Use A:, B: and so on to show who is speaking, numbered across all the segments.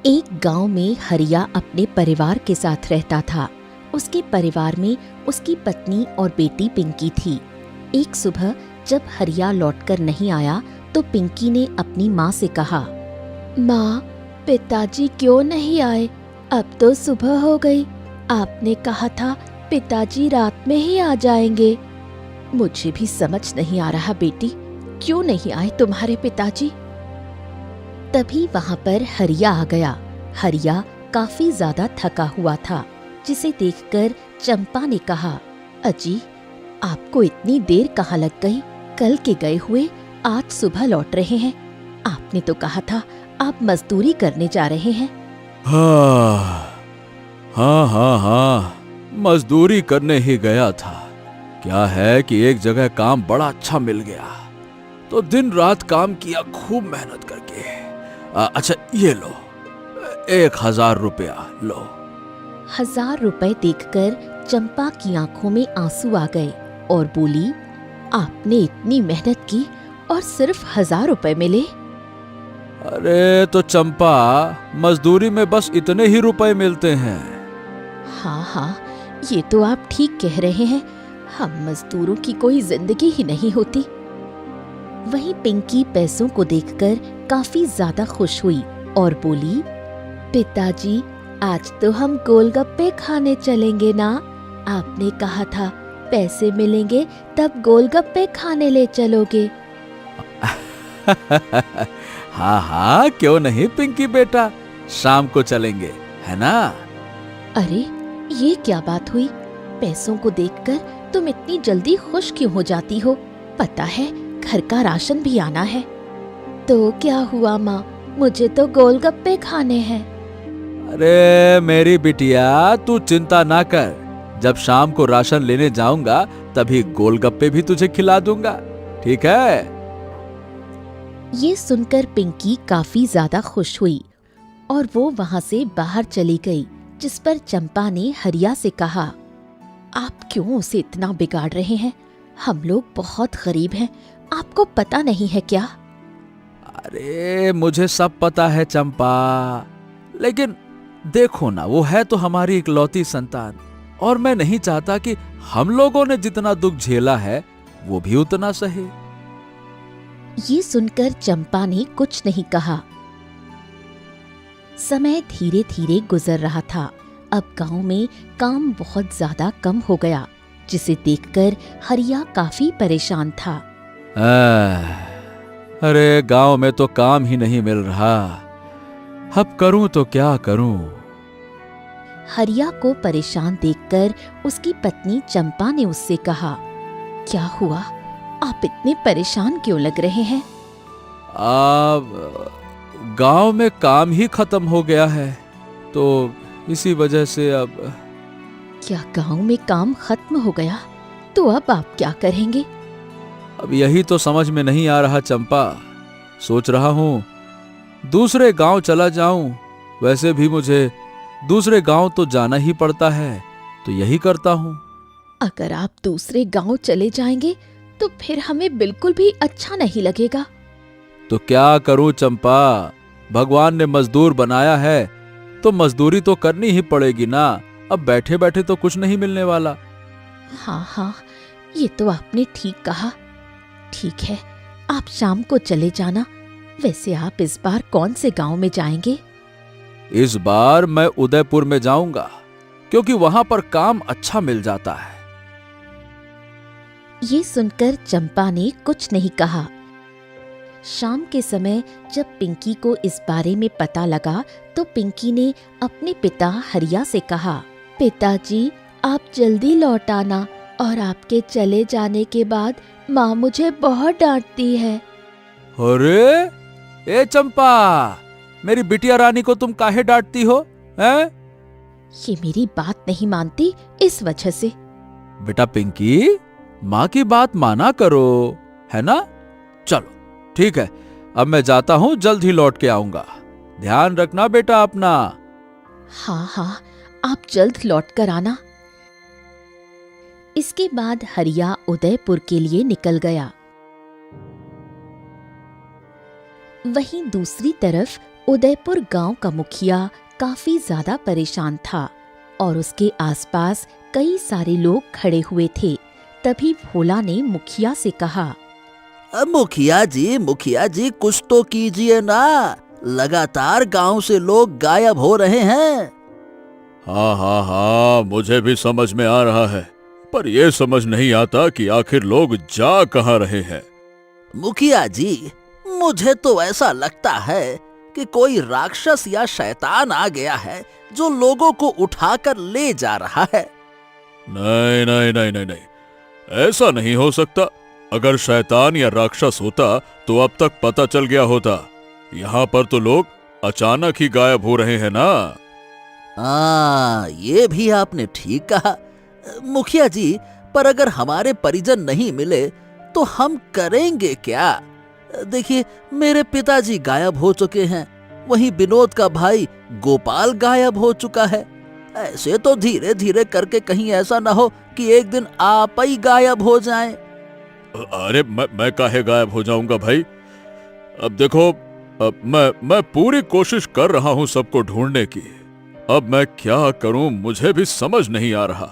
A: एक गांव में हरिया अपने परिवार के साथ रहता था। उसके परिवार में उसकी पत्नी और बेटी पिंकी थी। एक सुबह जब हरिया लौटकर नहीं आया तो पिंकी ने अपनी माँ से कहा, माँ, पिताजी क्यों नहीं आए? अब तो सुबह हो गई। आपने कहा था पिताजी रात में ही आ जाएंगे। मुझे भी समझ नहीं आ रहा बेटी, क्यों नहीं आए तुम्हारे पिताजी? तभी वहां पर हरिया आ गया। हरिया काफी ज्यादा थका हुआ था, जिसे देखकर चंपा ने कहा, अजी, आपको इतनी देर कहाँ लग गई? कल के गए हुए आज सुबह लौट रहे हैं। आपने तो कहा था आप मजदूरी करने जा रहे हैं।
B: हाँ, मजदूरी करने ही गया था। क्या है कि एक जगह काम बड़ा अच्छा मिल गया, तो दिन रात काम किया, खूब मेहनत करके। अच्छा, ये लो, 1000 रुपया लो।
A: 1000 रुपए देखकर चंपा की आंखों में आंसू आ गए और बोली, आपने इतनी मेहनत की और सिर्फ 1000 रुपए मिले?
B: अरे तो चंपा, मजदूरी में बस इतने ही रुपए मिलते हैं।
A: हाँ, ये तो आप ठीक कह रहे हैं। हम मजदूरों की कोई जिंदगी ही नहीं होती। वहीं पिंकी पैसों को देखकर काफी ज्यादा खुश हुई और बोली, पिताजी, आज तो हम गोलगप्पे खाने चलेंगे ना? आपने कहा था पैसे मिलेंगे तब गोलगप्पे खाने ले चलोगे।
B: हाँ, क्यों नहीं पिंकी बेटा, शाम को चलेंगे, है ना?
A: अरे, ये क्या बात हुई? पैसों को देखकर तुम इतनी जल्दी खुश क्यों हो जाती हो? पता है घर का राशन भी आना है। तो क्या हुआ माँ, मुझे तो गोलगप्पे खाने हैं।
B: अरे मेरी बिटिया, तू चिंता ना कर। जब शाम को राशन लेने जाऊंगा तभी गोलगप्पे भी तुझे खिला दूंगा, ठीक है?
A: ये सुनकर पिंकी काफी ज्यादा खुश हुई और वो वहां से बाहर चली गई, जिस पर चंपा ने हरिया से कहा, आप क्यों उसे इतना बिगाड़ रहे हैं? हम लोग बहुत गरीब हैं, आपको पता नहीं है क्या?
B: अरे मुझे सब पता है चंपा, लेकिन देखो ना, वो है तो हमारी इकलौती संतान, और मैं नहीं चाहता कि हम लोगों ने जितना दुख झेला है वो भी उतना सहे।
A: ये सुनकर चंपा ने कुछ नहीं कहा। समय धीरे धीरे गुजर रहा था। अब गांव में काम बहुत ज्यादा कम हो गया, जिसे देखकर हरिया काफी परेशान था।
B: अरे गांव में तो काम ही नहीं मिल रहा, अब करूं तो क्या करूं?
A: हरिया को परेशान देखकर उसकी पत्नी चंपा ने उससे कहा, क्या हुआ? आप इतने परेशान क्यों लग रहे हैं?
B: गांव में काम ही खत्म हो गया है, तो इसी वजह से अब।
A: क्या गांव में काम खत्म हो गया? तो अब आप क्या करेंगे?
B: अब यही तो समझ में नहीं आ रहा चंपा। सोच रहा हूँ दूसरे गांव चला जाऊं। वैसे भी मुझे दूसरे गांव तो जाना ही पड़ता है, तो यही करता हूँ।
A: अगर आप दूसरे गांव चले जाएंगे तो फिर हमें बिल्कुल भी अच्छा नहीं लगेगा।
B: तो क्या करूं चंपा, भगवान ने मजदूर बनाया है तो मजदूरी तो करनी ही पड़ेगी ना। अब बैठे बैठे तो कुछ नहीं मिलने वाला।
A: हाँ, ये तो आपने ठीक कहा। ठीक है, आप शाम को चले जाना। वैसे आप इस बार कौन से गांव में जाएंगे?
B: इस बार मैं उदयपुर में जाऊंगा, क्योंकि वहां पर काम अच्छा मिल जाता है।
A: ये सुनकर चंपा ने कुछ नहीं कहा। शाम के समय जब पिंकी को इस बारे में पता लगा तो पिंकी ने अपने पिता हरिया से कहा, पिताजी, आप जल्दी लौट आना, और आपके चले जाने के बाद माँ मुझे बहुत डांटती है।
B: अरे ए चंपा, मेरी बिटिया रानी को तुम काहे डांटती हो? हैं?
A: ये मेरी बात नहीं मानती, इस वजह से।
B: बेटा पिंकी, माँ की बात माना करो, है ना? चलो ठीक है, अब मैं जाता हूँ, जल्द ही लौट के आऊंगा। ध्यान रखना बेटा अपना।
A: हाँ, आप जल्द लौट कर आना। इसके बाद हरिया उदयपुर के लिए निकल गया। वहीं दूसरी तरफ उदयपुर गांव का मुखिया काफी ज्यादा परेशान था और उसके आसपास कई सारे लोग खड़े हुए थे। तभी भोला ने मुखिया से कहा,
C: मुखिया जी कुछ तो कीजिए ना, लगातार गांव से लोग गायब हो रहे हैं।
B: हाँ हाँ हाँ, मुझे भी समझ में आ रहा है, पर यह समझ नहीं आता कि आखिर लोग जा कहाँ रहे हैं।
C: मुखिया जी, मुझे तो ऐसा लगता है कि कोई राक्षस या शैतान आ गया है जो लोगों को उठाकर ले जा रहा है।
B: नहीं नहीं नहीं नहीं नहीं, ऐसा नहीं हो सकता। अगर शैतान या राक्षस होता तो अब तक पता चल गया होता। यहाँ पर तो लोग अचानक ही गायब हो रहे हैं ना।
C: ये भी आपने ठीक कहा। मुखिया जी, पर अगर हमारे परिजन नहीं मिले तो हम करेंगे क्या? देखिए, मेरे पिताजी गायब हो चुके हैं, वहीं विनोद का भाई गोपाल गायब हो चुका है। ऐसे तो धीरे धीरे करके कहीं ऐसा ना हो कि एक दिन आप ही गायब हो जाएं।
B: अरे मैं काहे गायब हो जाऊंगा भाई? अब देखो, मैं पूरी कोशिश कर रहा हूं सबको ढूंढने की। अब मैं क्या करूं मुझे भी समझ नहीं आ रहा।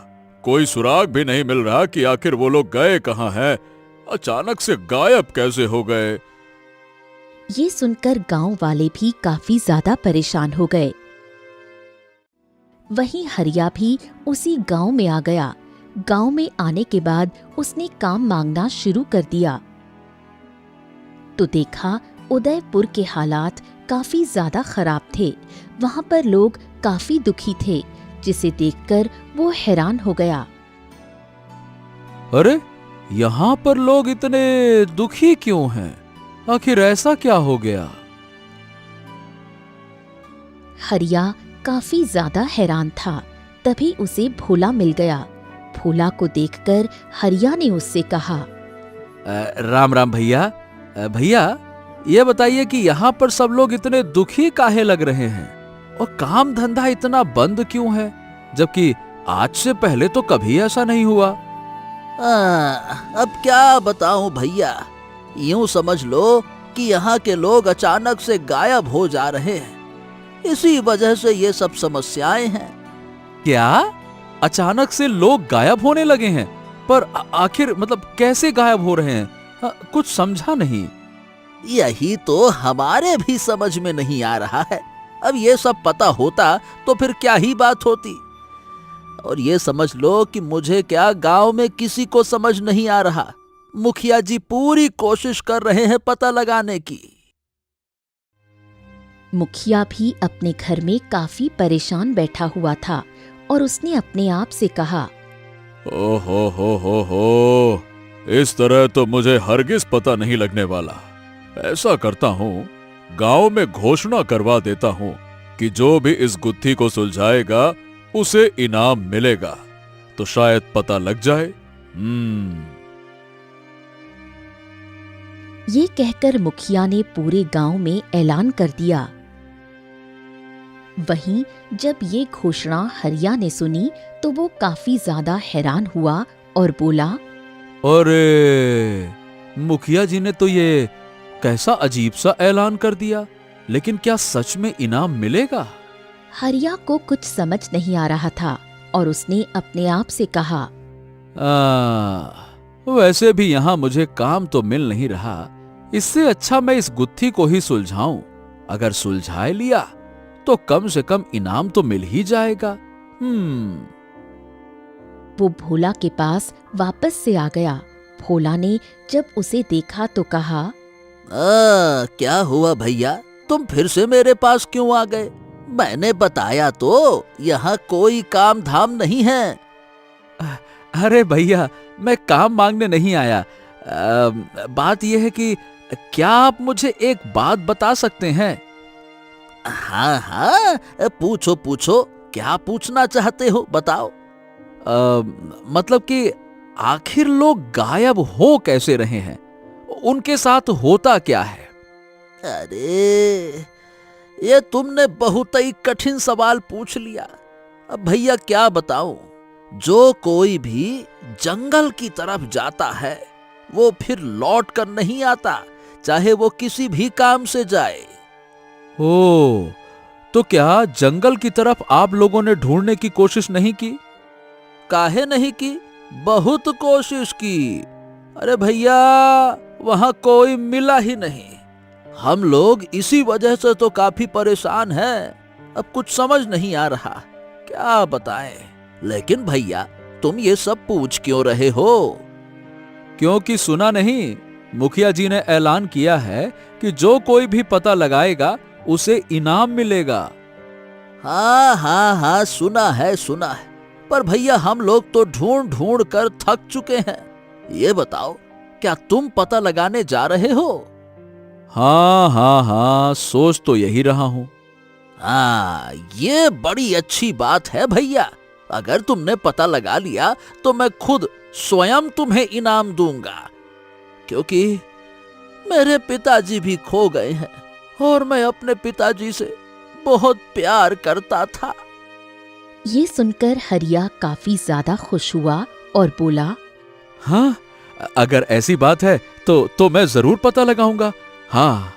B: कोई सुराग भी नहीं मिल रहा कि आखिर वो लोग गए कहां हैं, अचानक से गायब कैसे हो गए।
A: ये सुनकर गांव वाले भी काफी ज्यादा परेशान हो गए। वहीं हरिया भी उसी गांव में आ गया। गांव में आने के बाद उसने काम मांगना शुरू कर दिया तो देखा उदयपुर के हालात काफी ज्यादा खराब थे। वहां पर लोग काफी दुखी थे, जिसे देखकर वो हैरान हो गया।
B: अरे, यहाँ पर लोग इतने दुखी क्यों हैं? आखिर ऐसा क्या हो गया?
A: हरिया काफी ज्यादा हैरान था। तभी उसे भोला मिल गया। भोला को देखकर हरिया ने उससे कहा,
B: राम राम भैया। भैया, ये बताइए कि यहाँ पर सब लोग इतने दुखी काहे लग रहे हैं और काम धंधा इतना बंद क्यों है, जबकि आज से पहले तो कभी ऐसा नहीं हुआ।
C: अब क्या बताऊं भैया, यूं समझ लो कि यहाँ के लोग अचानक से गायब हो जा रहे हैं। इसी वजह से ये सब समस्याएं हैं।
B: क्या अचानक से लोग गायब होने लगे हैं? पर आखिर मतलब कैसे गायब हो रहे हैं? कुछ समझा नहीं।
C: यही तो हमारे भी समझ में नहीं आ रहा है। अब ये सब पता होता तो फिर क्या ही बात होती। और ये समझ लो कि मुझे क्या, गांव में किसी को समझ नहीं आ रहा। मुखिया जी पूरी कोशिश कर रहे हैं पता लगाने की।
A: मुखिया भी अपने घर में काफी परेशान बैठा हुआ था और उसने अपने आप से कहा,
B: ओहो हो, इस तरह तो मुझे हरगिज पता नहीं लगने वाला। ऐसा करता हूँ, गांव में घोषणा करवा देता हूँ कि जो भी इस गुत्थी को सुलझाएगा उसे इनाम मिलेगा, तो शायद पता लग जाए।
A: ये कहकर मुखिया ने पूरे गांव में ऐलान कर दिया। वहीं जब ये घोषणा हरिया ने सुनी तो वो काफी ज्यादा हैरान हुआ और बोला,
B: अरे, मुखिया जी ने तो ये कैसा अजीब सा ऐलान कर दिया, लेकिन क्या सच में इनाम मिलेगा?
A: हरिया को कुछ समझ नहीं आ रहा था और उसने अपने आप से कहा,
B: वैसे भी यहाँ मुझे काम तो मिल नहीं रहा, इससे अच्छा मैं इस गुत्थी को ही सुलझाऊं। अगर सुलझाए लिया तो कम से कम इनाम तो मिल ही जाएगा।
A: वो भोला के पास वापस से आ गया। भोला ने जब उसे देखा तो कहा,
C: क्या हुआ भैया, तुम फिर से मेरे पास क्यों आ गए? मैंने बताया तो यहाँ कोई काम धाम नहीं है।
B: अरे भैया, मैं काम मांगने नहीं आया। बात यह है कि क्या आप मुझे एक बात बता सकते हैं?
C: हाँ, पूछो पूछो, क्या पूछना चाहते हो, बताओ।
B: मतलब कि आखिर लोग गायब हो कैसे रहे हैं? उनके साथ होता क्या है?
C: अरे, ये तुमने बहुत ही कठिन सवाल पूछ लिया। अब भैया क्या बताऊं, जो कोई भी जंगल की तरफ जाता है वो फिर लौट कर नहीं आता, चाहे वो किसी भी काम से जाए।
B: हो, तो क्या जंगल की तरफ आप लोगों ने ढूंढने की कोशिश नहीं की?
C: काहे नहीं की, बहुत कोशिश की। अरे भैया, वहां कोई मिला ही नहीं। हम लोग इसी वजह से तो काफी परेशान हैं। अब कुछ समझ नहीं आ रहा, क्या बताएं। लेकिन भैया, तुम ये सब पूछ क्यों रहे हो?
B: क्योंकि सुना नहीं, मुखिया जी ने ऐलान किया है कि जो कोई भी पता लगाएगा उसे इनाम मिलेगा।
C: हाँ हाँ हाँ, सुना है सुना है। पर भैया, हम लोग तो ढूंढ ढूंढ कर थक चुके हैं। ये बताओ, क्या तुम पता लगाने जा रहे हो?
B: हाँ हाँ हाँ, सोच तो यही रहा हूं।
C: हाँ, ये बड़ी अच्छी बात है भैया। अगर तुमने पता लगा लिया तो मैं खुद स्वयं तुम्हें इनाम दूंगा, क्योंकि मेरे पिताजी भी खो गए हैं और मैं अपने पिताजी से बहुत प्यार करता था।
A: ये सुनकर हरिया काफी ज्यादा खुश हुआ और बोला,
B: हाँ, अगर ऐसी बात है तो मैं जरूर पता लगाऊंगा। हाँ।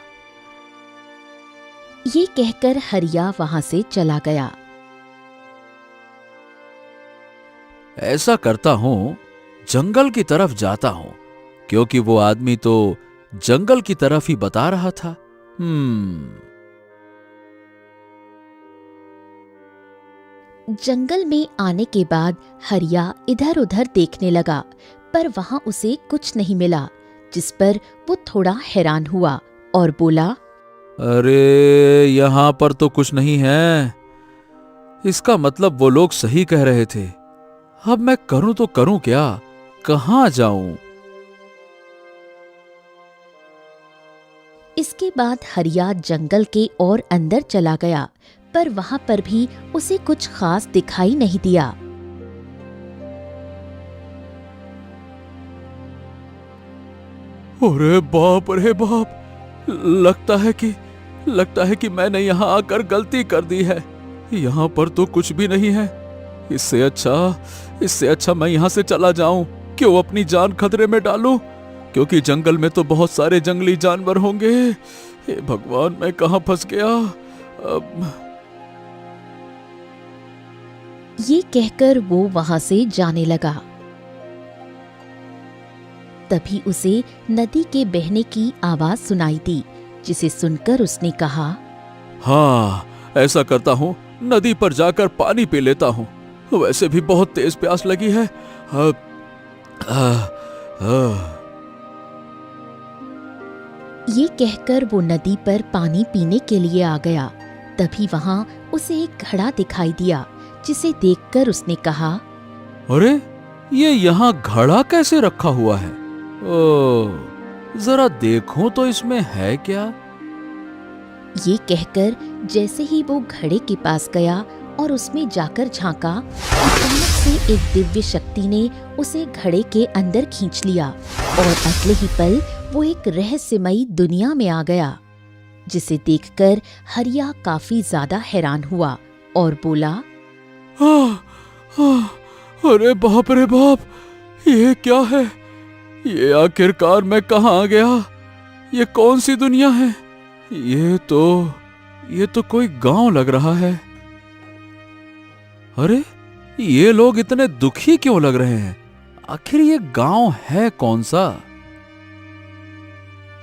A: ये कहकर हरिया वहां से चला गया।
B: ऐसा करता हूं, जंगल की तरफ जाता हूं, क्योंकि वो आदमी तो जंगल की तरफ ही बता रहा था।
A: जंगल में आने के बाद हरिया इधर उधर देखने लगा, पर वहां उसे कुछ नहीं मिला, जिस पर वो थोड़ा हैरान हुआ और बोला,
B: अरे, यहां पर तो कुछ नहीं है। इसका मतलब वो लोग सही कह रहे थे। अब मैं करूं तो करूं क्या, कहां जाऊं?
A: इसके बाद हरिया जंगल के और अंदर चला गया, पर वहां पर भी उसे कुछ खास दिखाई नहीं दिया।
B: अरे बाप रे बाप, लगता है कि मैंने यहाँ आकर गलती कर दी है। यहाँ पर तो कुछ भी नहीं है। इससे अच्छा मैं यहाँ से चला जाऊं। क्यों अपनी जान खतरे में डालूं? क्योंकि जंगल में तो बहुत सारे जंगली जानवर होंगे। हे भगवान, मैं कहाँ फंस गया अब।
A: ये कहकर वो वहां से जाने लगा। तभी उसे नदी के बहने की आवाज सुनाई दी, जिसे सुनकर उसने कहा,
B: हाँ, ऐसा करता हूँ, नदी पर जाकर पानी पी लेता हूँ। वैसे भी बहुत तेज प्यास लगी है।
A: ये कहकर वो नदी पर पानी पीने के लिए आ गया। तभी वहां उसे एक घड़ा दिखाई दिया, जिसे देखकर उसने कहा,
B: अरे, ये यहाँ घड़ा कैसे रखा हुआ है? ओह, जरा देखूं तो इसमें है क्या?
A: ये कहकर जैसे ही वो घड़े के पास गया और उसमें जाकर झांका, अचानक से एक दिव्य शक्ति ने उसे घड़े के अंदर खींच लिया और अगले ही पल वो एक रहस्यमयी दुनिया में आ गया, जिसे देखकर हरिया काफी ज्यादा हैरान हुआ और बोला,
B: अरे बाप रे बाप, ये क्या है? ये आखिरकार मैं कहाँ आ गया? ये कौन सी दुनिया है? ये तो कोई गांव लग रहा है। अरे, ये लोग इतने दुखी क्यों लग रहे हैं? आखिर ये गांव है कौन सा?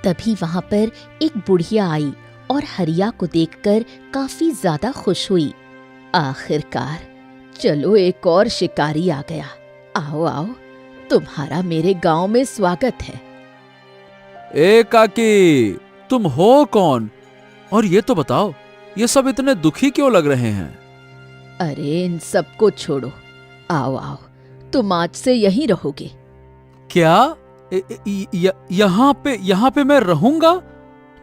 A: तभी वहां पर एक बुढ़िया आई और हरिया को देखकर काफी ज्यादा खुश हुई। आखिरकार, चलो एक और शिकारी आ गया। आओ आओ, तुम्हारा मेरे गांव में स्वागत है।
B: ए काकी, तुम हो कौन? और ये तो बताओ, ये सब इतने दुखी क्यों लग रहे हैं?
A: अरे, इन सबको छोड़ो, आओ आओ, तुम आज से यहीं रहोगे।
B: क्या? यहाँ पे मैं रहूंगा?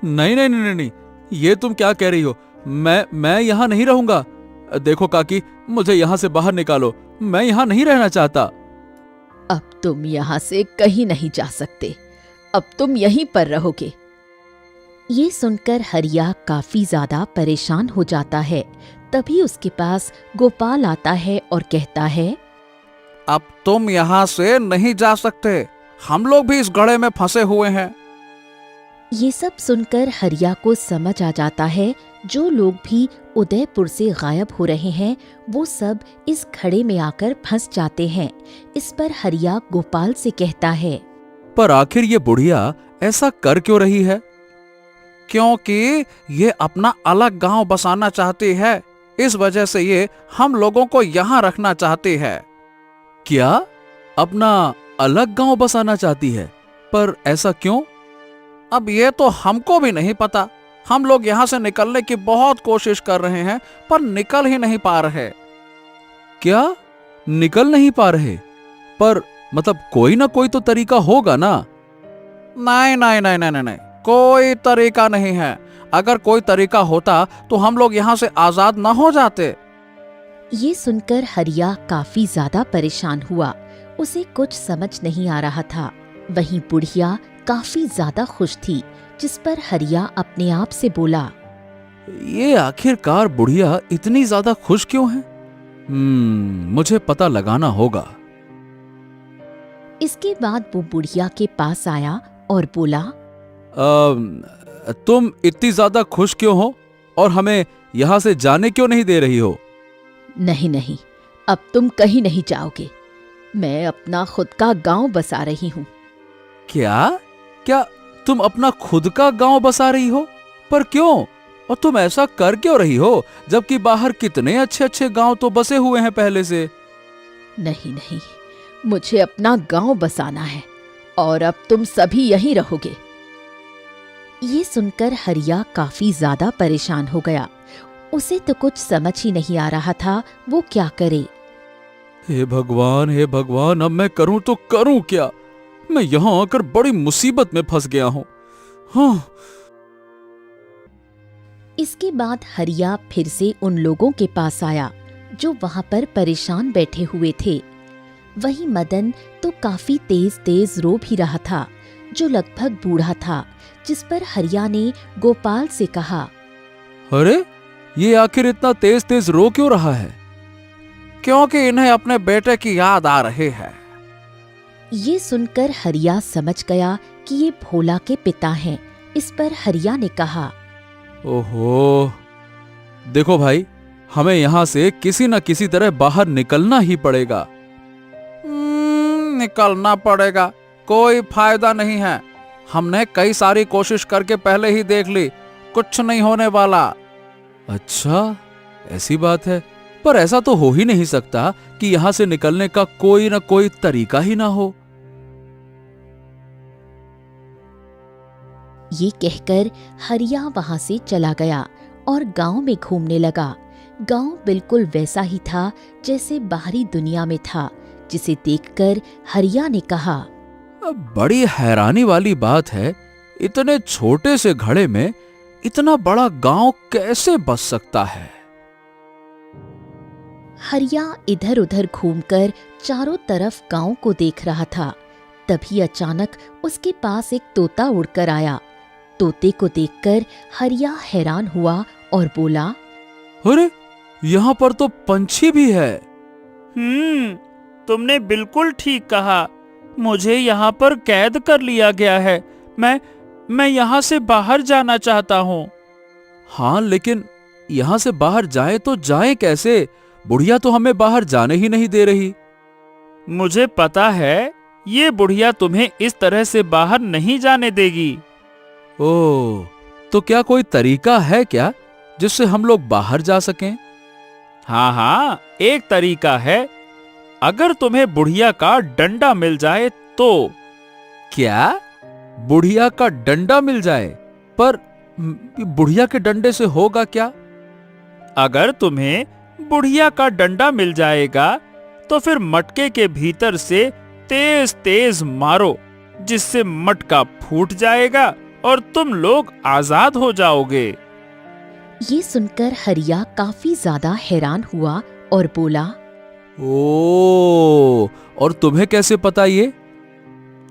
B: नहीं नहीं नहीं नहीं, ये तुम क्या कह रही हो? मैं यहाँ नहीं रहूंगा। देखो काकी, मुझे यहाँ से बाहर निकालो। मैं यहाँ नहीं रहना चाहता।
A: अब तुम यहाँ से कहीं नहीं जा सकते। अब तुम यहीं पर रहोगे। ये सुनकर हरिया काफी ज्यादा परेशान हो जाता है। तभी उसके पास गोपाल आता है और कहता है,
C: अब तुम यहाँ से नहीं जा सकते। हम लोग भी इस गड्ढे में फंसे हुए हैं।
A: ये सब सुनकर हरिया को समझ आ जाता है जो लोग भी उदयपुर से गायब हो रहे हैं वो सब इस घड़े में आकर फंस जाते हैं। इस पर हरिया गोपाल से कहता है,
B: पर आखिर ये बुढ़िया ऐसा कर क्यों रही है?
D: क्योंकि ये अपना अलग गांव बसाना चाहती है, इस वजह से ये हम लोगों को यहाँ रखना चाहती है।
B: क्या अपना अलग गांव बसाना चाहती है? पर ऐसा क्यों?
D: अब ये तो हमको भी नहीं पता। हम लोग यहाँ से निकलने की बहुत कोशिश कर रहे हैं पर निकल ही नहीं पा रहे।
B: क्या निकल नहीं पा रहे? पर मतलब कोई ना कोई तो तरीका होगा ना?
D: नहीं नहीं नहीं नहीं नहीं, कोई तरीका नहीं है। अगर कोई तरीका होता तो हम लोग यहाँ से आजाद ना हो जाते।
A: ये सुनकर हरिया काफी ज्यादा परेशान हुआ। उसे कुछ समझ नहीं आ रहा था। वहीं बुढ़िया काफी ज्यादा खुश थी, जिस पर हरिया अपने आप से बोला,
B: ये आखिरकार बुढ़िया इतनी ज्यादा खुश क्यों है? मुझे पता लगाना होगा।
A: इसके बाद वो बुढ़िया के पास आया और बोला,
B: तुम इतनी ज्यादा खुश क्यों हो और हमें यहां से जाने क्यों नहीं दे रही हो?
A: नहीं नहीं, अब तुम कहीं नहीं जाओगे। मैं अपना खुद का गांव बसा रही हूँ।
B: क्या क्या तुम अपना खुद का गांव बसा रही हो? पर क्यों? और तुम ऐसा कर क्यों रही हो जबकि बाहर कितने अच्छे अच्छे गांव तो बसे हुए हैं पहले से?
A: नहीं नहीं, मुझे अपना गांव बसाना है और अब तुम सभी यहीं रहोगे। ये सुनकर हरिया काफी ज्यादा परेशान हो गया। उसे तो कुछ समझ ही नहीं आ रहा था वो क्या करे।
B: हे भगवान, अब मैं करूं तो करूं क्या? मैं यहां आकर बड़ी मुसीबत में फंस गया हूं। हाँ।
A: इसके बाद हरिया फिर से उन लोगों के पास आया जो वहां पर परेशान बैठे हुए थे। वहीं मदन तो काफी तेज तेज रो भी रहा था, जो लगभग बूढ़ा था, जिस पर हरिया ने गोपाल से कहा,
B: अरे ये आखिर इतना तेज तेज रो क्यों रहा है?
D: क्योंकि इन्हें अपने बेटे की याद आ रही है।
A: ये सुनकर हरिया समझ गया कि ये भोला के पिता हैं। इस पर हरिया ने कहा,
B: ओहो, देखो भाई, हमें यहां से किसी न किसी तरह बाहर निकलना ही पड़ेगा।
D: निकलना पड़ेगा, कोई फायदा नहीं है। हमने कई सारी कोशिश करके पहले ही देख ली, कुछ नहीं होने वाला।
B: अच्छा, ऐसी बात है। पर ऐसा तो हो ही नहीं सकता कि यहां से निकलने का कोई ना कोई तरीका ही ना हो।
A: ये कहकर हरिया वहां से चला गया और गांव में घूमने लगा। गांव बिल्कुल वैसा ही था जैसे बाहरी दुनिया में था, जिसे देखकर हरिया ने कहा,
B: बड़ी हैरानी वाली बात है, इतने छोटे से घड़े में इतना बड़ा गांव कैसे बस सकता है?
A: हरिया इधर उधर घूमकर चारों तरफ गांव को देख रहा था। तभी अचानक उसके पास एक तोता उड़कर आया। तोते को देखकर हरिया हैरान हुआ और बोला,
B: अरे यहाँ पर तो पंछी भी है।
D: तुमने बिल्कुल ठीक कहा। मुझे यहाँ पर कैद कर लिया गया है। मैं यहाँ से बाहर जाना चाहता हूँ।
B: हाँ, लेकिन यहाँ से बाहर जाए तो जाए कैसे? बुढ़िया तो हमें बाहर जाने ही नहीं दे रही।
D: मुझे पता है, ये बुढ़िया तुम्हें इस तरह से बाहर नहीं जाने देगी।
B: ओह, तो क्या कोई तरीका है क्या जिससे हम लोग बाहर जा सकें?
D: हाँ, एक तरीका है। अगर तुम्हें बुढ़िया का डंडा मिल जाए तो।
B: क्या? बुढ़िया का डंडा मिल जाए? पर बुढ़िया के डंडे से होगा क्या?
D: अगर तुम्हें बुढ़िया का डंडा मिल जाएगा तो फिर मटके के भीतर से तेज तेज मारो, जिससे मटका फूट जाएगा और तुम लोग आजाद हो जाओगे।
A: ये सुनकर हरिया काफी ज्यादा हैरान हुआ और बोला,
B: ओह, और तुम्हें कैसे पता ये?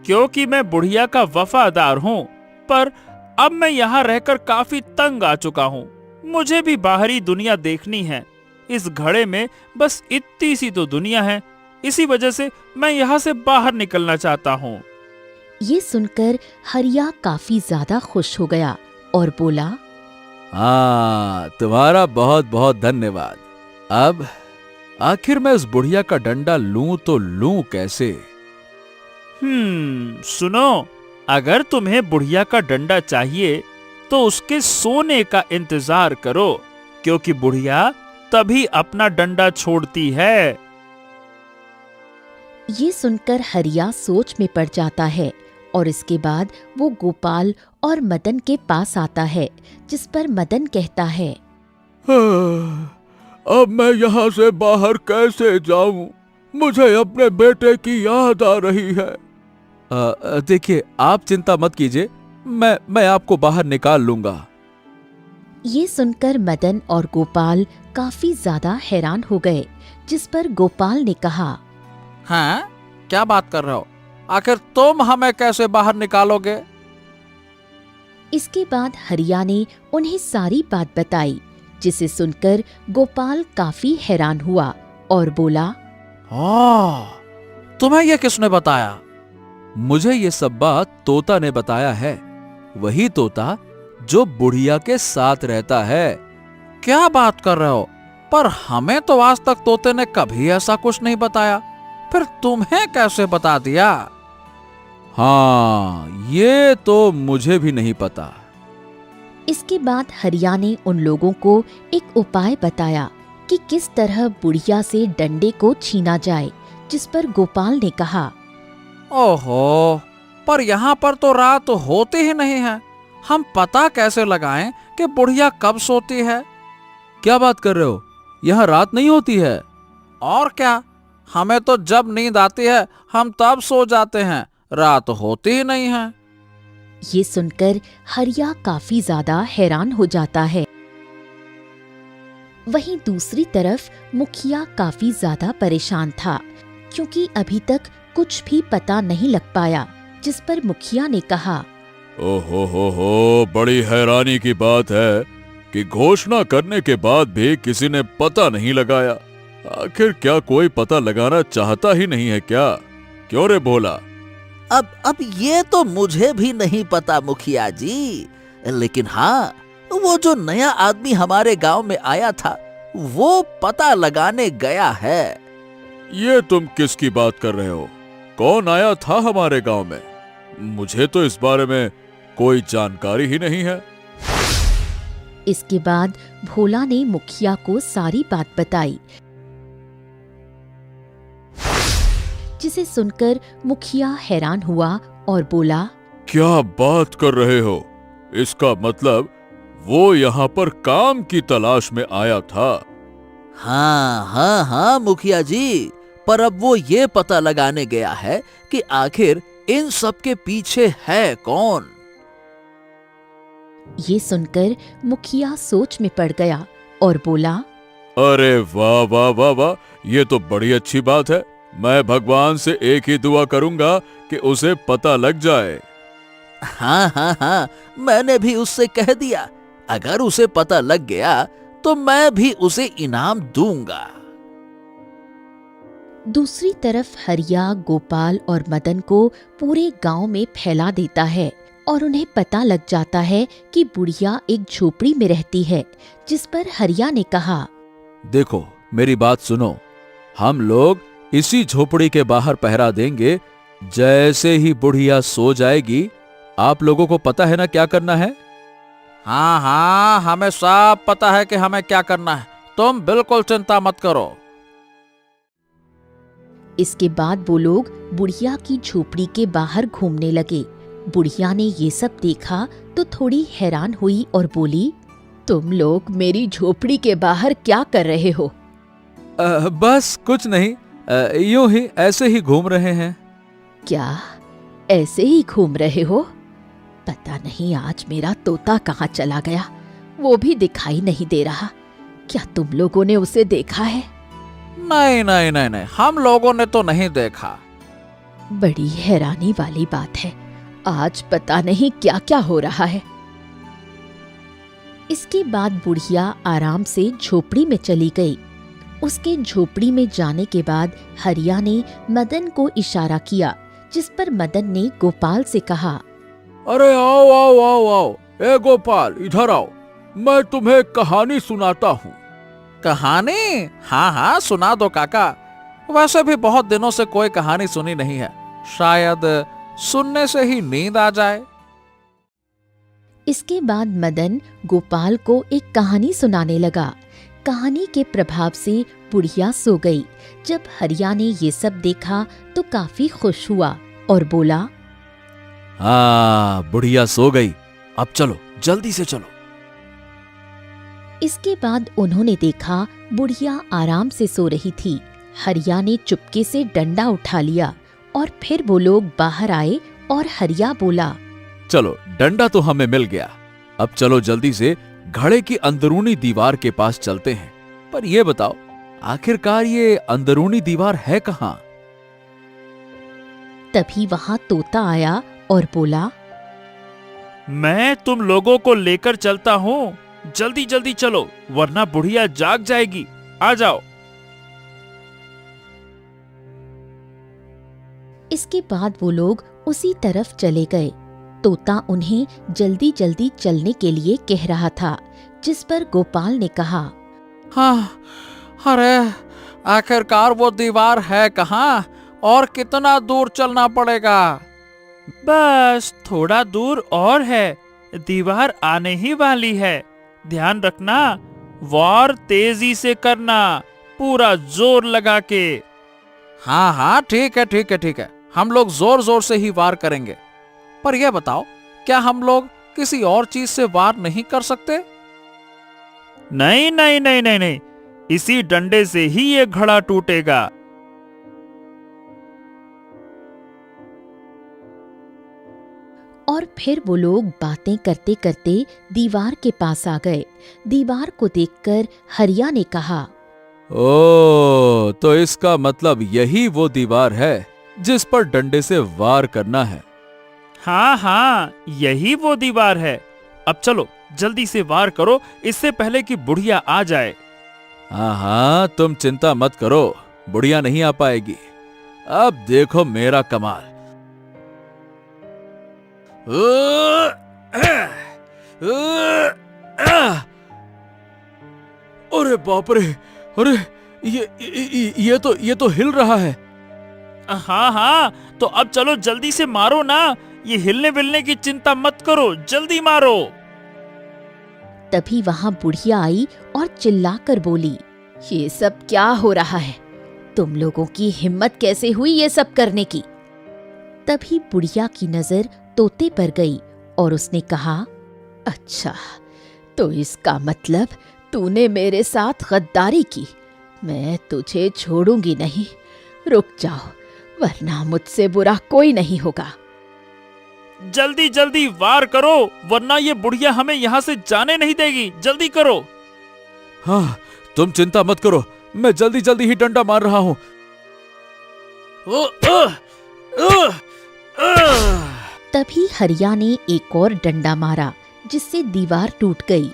D: क्योंकि मैं बुढ़िया का वफादार हूँ, पर अब मैं यहाँ रहकर काफी तंग आ चुका हूँ। मुझे भी बाहरी दुनिया देखनी है। इस घड़े में बस इतनी सी तो दुनिया है, इसी वजह से मैं यहाँ से बाहर निकलना चाहता हूँ।
A: ये सुनकर हरिया काफी ज्यादा खुश हो गया और बोला,
B: हाँ, तुम्हारा बहुत बहुत धन्यवाद। अब आखिर मैं उस बुढ़िया का डंडा लूं तो लूं कैसे?
D: सुनो, अगर तुम्हें बुढ़िया का डंडा चाहिए तो उसके सोने का इंतजार करो, क्योंकि बुढ़िया तभी अपना डंडा छोड़ती है।
A: ये सुनकर हरिया सोच में पड़ जाता है और इसके बाद वो गोपाल और मदन के पास आता है, जिस पर मदन कहता है,
B: अब मैं यहाँ से बाहर कैसे जाऊं? मुझे अपने बेटे की याद आ रही है। देखिए, आप चिंता मत कीजिए, मैं आपको बाहर निकाल लूंगा।
A: ये सुनकर मदन और गोपाल काफी ज्यादा हैरान हो गए, जिस पर गोपाल ने कहा,
C: हाँ, क्या बात कर रहे हो? आखिर तुम हमें कैसे बाहर निकालोगे?
A: इसके बाद हरिया ने उन्हें सारी बात बताई, जिसे सुनकर गोपाल काफी हैरान हुआ और बोला,
C: तुम्हें यह किसने बताया?
B: मुझे ये सब बात तोता ने बताया है, वही तोता जो बुढ़िया के साथ रहता है।
C: क्या बात कर रहे हो? पर हमें तो आज तक तोते ने कभी ऐसा कुछ नहीं बताया, फिर तुम्हें कैसे बता दिया?
B: हाँ, ये तो मुझे भी नहीं पता।
A: इसके बाद हरिया ने उन लोगों को एक उपाय बताया कि किस तरह बुढ़िया से डंडे को छीना जाए, जिस पर गोपाल ने कहा,
C: ओहो, पर यहाँ पर तो रात होती ही नहीं है, हम पता कैसे लगाएं कि बुढ़िया कब सोती है?
B: क्या बात कर रहे हो? यहाँ रात नहीं होती है?
C: और क्या, हमें तो जब नींद आती है हम तब सो जाते हैं, रात होती ही नहीं है।
A: ये सुनकर हरिया काफी ज्यादा हैरान हो जाता है। वहीं दूसरी तरफ मुखिया काफी ज्यादा परेशान था, क्योंकि अभी तक कुछ भी पता नहीं लग पाया, जिस पर मुखिया ने कहा,
B: हो, बड़ी हैरानी की बात है कि घोषणा करने के बाद भी किसी ने पता नहीं लगाया। आखिर क्या कोई पता लगाना चाहता ही नहीं है क्या? क्यों रे भोला?
C: अब ये तो मुझे भी नहीं पता मुखिया जी, लेकिन हाँ, वो जो नया आदमी हमारे गांव में आया था, वो पता लगाने गया है।
B: ये तुम किसकी बात कर रहे हो? कौन आया था हमारे गांव में? मुझे तो इस बारे में कोई जानकारी ही नहीं है।
A: इसके बाद भोला ने मुखिया को सारी बात बताई, जिसे सुनकर मुखिया हैरान हुआ और बोला,
B: क्या बात कर रहे हो? इसका मतलब वो यहाँ पर काम की तलाश में आया था?
C: हाँ मुखिया जी, पर अब वो ये पता लगाने गया है कि आखिर इन सब के पीछे है कौन।
A: ये सुनकर मुखिया सोच में पड़ गया और बोला,
B: अरे वाह वाह वाह वाह, ये तो बड़ी अच्छी बात है। मैं भगवान से एक ही दुआ करूंगा कि उसे पता लग जाए।
C: हाँ, मैंने भी उससे कह दिया, अगर उसे पता लग गया तो मैं भी उसे इनाम दूंगा।
A: दूसरी तरफ हरिया गोपाल और मदन को पूरे गांव में फैला देता है और उन्हें पता लग जाता है कि बुढ़िया एक झोपड़ी में रहती है, जिस पर हरिया ने कहा,
B: देखो मेरी बात सुनो, हम लोग इसी झोपड़ी के बाहर पहरा देंगे। जैसे ही बुढ़िया सो जाएगी, आप लोगों को पता है ना क्या करना है?
C: हाँ, हमें सब पता है कि हमें क्या करना है, तुम बिल्कुल चिंता मत करो।
A: इसके बाद वो लोग बुढ़िया की झोपड़ी के बाहर घूमने लगे। बुढ़िया ने ये सब देखा तो थोड़ी हैरान हुई और बोली, तुम लोग मेरी झोपड़ी के बाहर क्या कर रहे हो?
B: बस कुछ नहीं, यूं ही ऐसे ही घूम रहे हैं।
A: क्या ऐसे ही घूम रहे हो? पता नहीं आज मेरा तोता कहाँ चला गया, वो भी दिखाई नहीं दे रहा। क्या तुम लोगों ने उसे देखा है?
C: नहीं, हम लोगों ने तो नहीं देखा।
A: बड़ी हैरानी वाली बात है, आज पता नहीं क्या क्या हो रहा है। इसके बाद बुढ़िया आराम से झोपड़ी में चली गई। उसके झोपड़ी में जाने के बाद हरिया ने मदन को इशारा किया, जिस पर मदन ने गोपाल से कहा,
B: अरे आओ आओ आओ आओ, ए गोपाल इधर आओ, मैं तुम्हें एक कहानी सुनाता हूँ।
C: कहानी? हाँ हाँ सुना दो काका। वैसे भी बहुत दिनों से कोई कहानी सुनी नहीं है, शायद सुनने से ही नींद आ जाए।
A: इसके बाद मदन गोपाल को एक कहानी सुनाने लगा। कहानी के प्रभाव से बुढ़िया सो गई। जब हरिया ने ये सब देखा तो काफी खुश हुआ और बोला,
B: हाँ, बुढ़िया सो गई, अब चलो जल्दी से चलो।
A: इसके बाद उन्होंने देखा बुढ़िया आराम से सो रही थी। हरिया ने चुपके से डंडा उठा लिया और फिर वो लोग बाहर आए और हरिया बोला,
B: चलो डंडा तो हमें मिल गया, अब चलो जल्दी से घड़े की अंदरूनी दीवार के पास चलते हैं। पर ये बताओ, आखिरकार ये अंदरूनी दीवार है कहाँ?
A: तभी वहां तोता आया और बोला,
D: मैं तुम लोगों को लेकर चलता हूँ, जल्दी जल्दी चलो वरना बुढ़िया जाग जाएगी, आ जाओ।
A: इसके बाद वो लोग उसी तरफ चले गए। तोता उन्हें जल्दी जल्दी चलने के लिए कह रहा था, जिस पर गोपाल ने कहा,
C: हाँ, अरे आखिरकार वो दीवार है कहाँ और कितना दूर चलना पड़ेगा?
D: बस थोड़ा दूर और है, दीवार आने ही वाली है। ध्यान रखना, वार तेजी से करना, पूरा जोर लगा के।
C: हाँ हाँ ठीक है ठीक है ठीक है, हम लोग जोर जोर से ही वार करेंगे। पर यह बताओ, क्या हम लोग किसी और चीज से वार नहीं कर सकते?
D: नहीं नहीं नहीं नहीं नहीं, इसी डंडे से ही ये घड़ा टूटेगा।
A: और फिर वो लोग बातें करते करते दीवार के पास आ गए। दीवार को देखकर हरिया ने कहा,
B: ओ, तो इसका मतलब यही वो दीवार है जिस पर डंडे से वार करना है।
D: हाँ हाँ, यही वो दीवार है। अब चलो जल्दी से वार करो, इससे पहले कि बुढ़िया आ जाए।
B: हाँ हाँ, तुम चिंता मत करो, बुढ़िया नहीं आ पाएगी। अब देखो मेरा कमाल। अरे बाप रे, अरे ये तो हिल रहा है।
D: हाँ हाँ, तो अब चलो जल्दी से मारो ना, ये हिलने विलने की चिंता मत करो, जल्दी मारो।
A: तभी वहां बुढ़िया आई और चिल्लाकर बोली, ये सब क्या हो रहा है? तुम लोगों की हिम्मत कैसे हुई ये सब करने की? तभी बुढ़िया की नजर तोते पर गई और उसने कहा, अच्छा, तो इसका मतलब तूने मेरे साथ गद्दारी की। मैं तुझे छोड़ूंगी नहीं, रुक जाओ, वरना मुझसे बुरा कोई नहीं होगा।
D: जल्दी जल्दी वार करो, वरना ये बुढ़िया हमें यहाँ से जाने नहीं देगी, जल्दी करो।
B: हाँ, तुम चिंता मत करो, मैं जल्दी जल्दी ही डंडा मार रहा हूँ।
A: तभी हरिया ने एक और डंडा मारा, जिससे दीवार टूट गई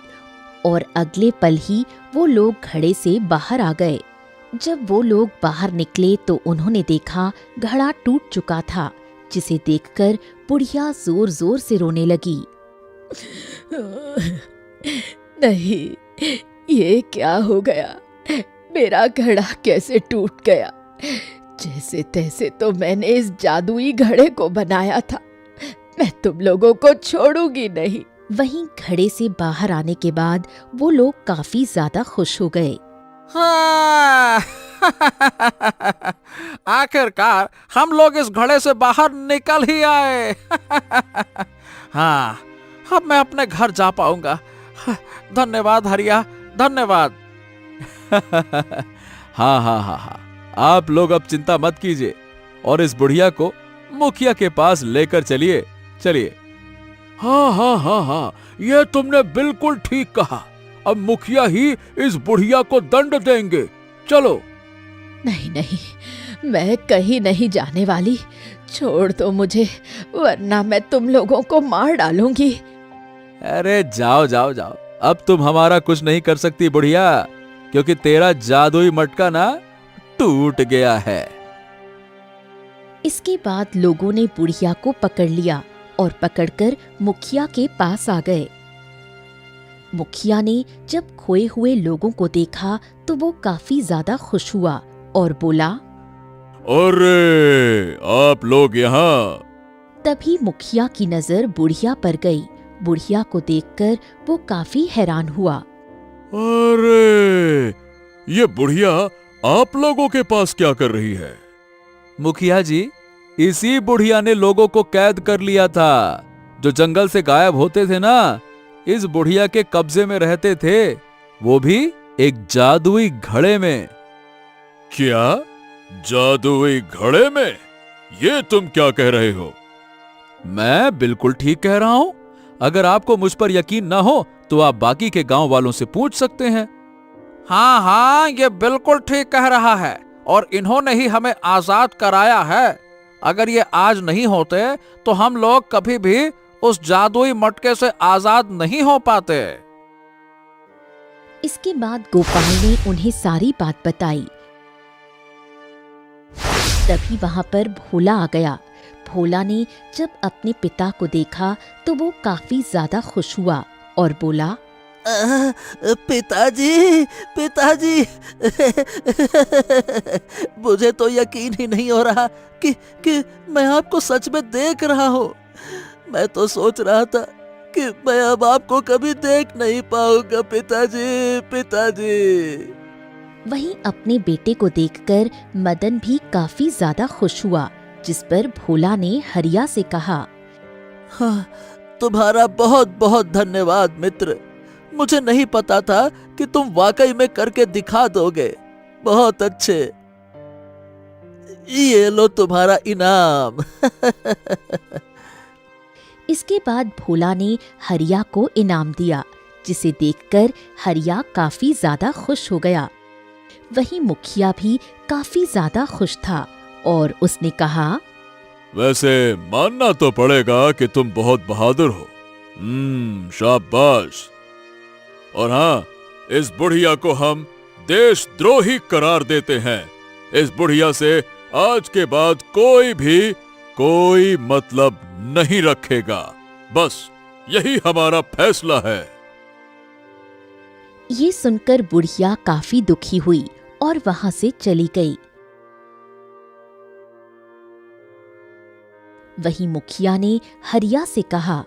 A: और अगले पल ही वो लोग घड़े से बाहर आ गए। जब वो लोग बाहर निकले तो उन्होंने देखा घड़ा टूट चुका था, जिसे देखकर बुढ़िया जोर जोर से रोने लगी। नहीं, ये क्या हो गया? मेरा घड़ा कैसे टूट गया? जैसे तैसे तो मैंने इस जादुई घड़े को बनाया था, मैं तुम लोगों को छोड़ूंगी नहीं। वहीं घड़े से बाहर आने के बाद वो लोग काफी ज्यादा खुश हो गए।
C: हाँ। आखिरकार हम लोग इस घड़े से बाहर निकल ही आए। हाँ, अब मैं अपने घर जा पाऊंगा। धन्यवाद हरिया, धन्यवाद।
B: हाँ हाँ हाँ हाँ, आप लोग अब चिंता मत कीजिए और इस बुढ़िया को मुखिया के पास लेकर चलिए। चलिए। हाँ हाँ हाँ हाँ, ये तुमने बिल्कुल ठीक कहा। अब मुखिया ही इस बुढ़िया को दंड देंगे। चलो।
A: नहीं नहीं, मैं कहीं नहीं जाने वाली, छोड़ दो मुझे, वरना मैं तुम लोगों को मार डालूंगी।
B: अरे जाओ जाओ जाओ, अब तुम हमारा कुछ नहीं कर सकती बुढ़िया, क्योंकि तेरा जादुई मटका ना टूट गया है।
A: इसके बाद लोगों ने बुढ़िया को पकड़ लिया और पकड़कर मुखिया के पास आ गए। मुखिया ने जब खोए हुए लोगों को देखा तो वो काफी ज्यादा खुश हुआ और बोला,
B: अरे आप लोग यहाँ।
A: तभी मुखिया की नजर बुढ़िया पर गई। बुढ़िया को देखकर वो काफी हैरान हुआ।
B: अरे ये बुढ़िया आप लोगों के पास क्या कर रही है? मुखिया जी, इसी बुढ़िया ने लोगों को कैद कर लिया था। जो जंगल से गायब होते थे ना, इस बुढ़िया के कब्जे में रहते थे, वो भी एक जादुई घड़े में। क्या? जादुई घड़े में? ये तुम क्या कह रहे हो? मैं बिल्कुल ठीक कह रहा हूं। अगर आपको मुझ पर यकीन ना हो तो आप बाकी के गांव वालों से पूछ सकते हैं।
E: हाँ हाँ, ये बिल्कुल ठीक कह रहा है और इन्होंने ही हमें आजाद कराया है। अगर ये आज नहीं होते तो हम लोग कभी भी उस जादुई मटके से आजाद नहीं हो पाते।
A: इसके बाद गोपाल ने उन्हें सारी बात बताई। तभी वहां पर भोला आ गया। भोला ने जब अपने पिता को देखा तो वो काफी ज्यादा खुश हुआ और बोला,
C: पिताजी, पिताजी, मुझे तो यकीन ही नहीं हो रहा कि मैं आपको सच में देख रहा हूँ। मैं तो सोच रहा था कि मैं अब आपको कभी देख नहीं पाऊंगा। पिताजी, पिताजी।
A: वहीं अपने बेटे को देखकर मदन भी काफी ज्यादा खुश हुआ, जिस पर भोला ने हरिया से कहा,
C: हाँ, तुम्हारा बहुत बहुत धन्यवाद मित्र। मुझे नहीं पता था कि तुम वाकई में करके दिखा दोगे। बहुत अच्छे। ये लो तुम्हारा इनाम।
A: इसके बाद भोला ने हरिया को इनाम दिया, जिसे देखकर हरिया काफी ज्यादा खुश हो गया। वहीं मुखिया भी काफी ज्यादा खुश था और उसने कहा,
B: वैसे मानना तो पड़ेगा कि तुम बहुत बहादुर हो। शाबाश। और हाँ, इस बुढ़िया को हम देशद्रोही करार देते हैं। इस बुढ़िया से आज के बाद कोई भी कोई मतलब नहीं रखेगा। बस यही हमारा फैसला है।
A: ये सुनकर बुढ़िया काफी दुखी हुई और वहां से चली गई। वहीं मुखिया ने हरिया से कहा,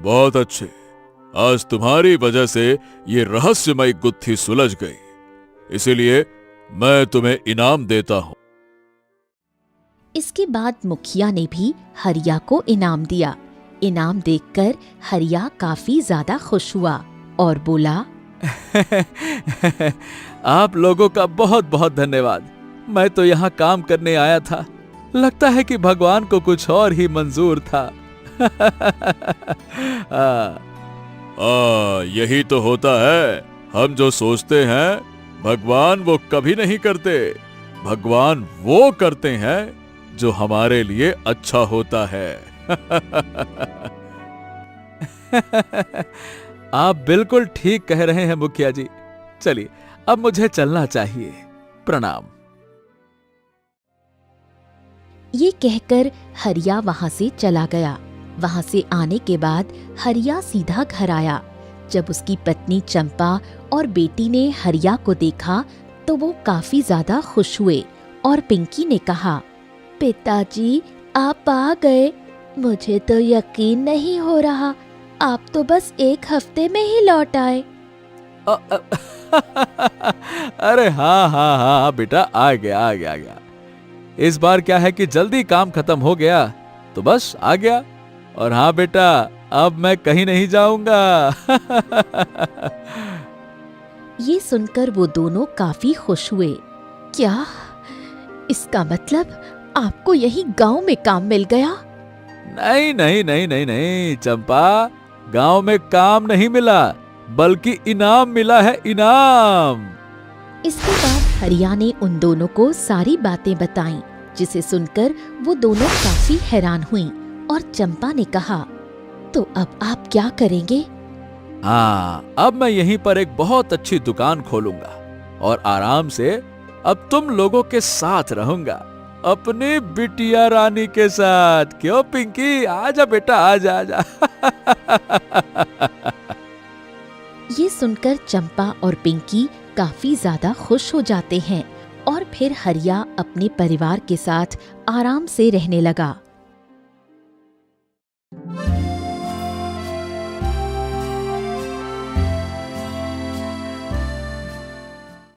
B: बहुत अच्छे। आज तुम्हारी वजह से ये रहस्यमयी गुत्थी सुलझ गई, इसीलिए मैं तुम्हें इनाम देता हूं।
A: इसके बाद मुखिया ने भी हरिया को इनाम दिया। इनाम देखकर हरिया काफी ज्यादा खुश हुआ और बोला,
B: आप लोगों का बहुत बहुत धन्यवाद। मैं तो यहाँ काम करने आया था, लगता है कि भगवान को कुछ और ही मंजूर था। यही तो होता है। हम जो सोचते हैं भगवान वो कभी नहीं करते। भगवान वो करते हैं जो हमारे लिए अच्छा होता है। आप बिल्कुल ठीक कह रहे हैं मुखिया जी। चलिए अब मुझे चलना चाहिए। प्रणाम।
A: ये कहकर हरिया वहां से चला गया। वहां से आने के बाद हरिया सीधा घर आया। जब उसकी पत्नी चंपा और बेटी ने हरिया को देखा तो वो काफी ज्यादा खुश हुए और पिंकी ने कहा, पिताजी आप आ गए। मुझे तो यकीन नहीं हो रहा, आप तो बस 1 हफ्ते में ही लौट आए।
B: अरे हाँ बेटा, आ गया। इस बार क्या है कि जल्दी काम खत्म हो गया तो बस आ गया। और हाँ बेटा, अब मैं कहीं नहीं जाऊंगा।
A: ये सुनकर वो दोनों काफी खुश हुए। क्या इसका मतलब आपको यही गांव में काम मिल गया?
B: नहीं चंपा, गांव में काम नहीं मिला बल्कि इनाम मिला है, इनाम।
A: इसके बाद हरिया ने उन दोनों को सारी बातें बताईं, जिसे सुनकर वो दोनों काफी हैरान हुईं और चंपा ने कहा, तो अब आप क्या करेंगे?
B: हाँ, अब मैं यहीं पर एक बहुत अच्छी दुकान खोलूंगा और आराम से अब तुम लोगों के साथ रहूंगा। अपनी बिटिया रानी के साथ। क्यों पिंकी, आजा बेटा, आजा आजा।
A: ये सुनकर चंपा और पिंकी काफी ज्यादा खुश हो जाते हैं और फिर हरिया अपने परिवार के साथ आराम से रहने लगा।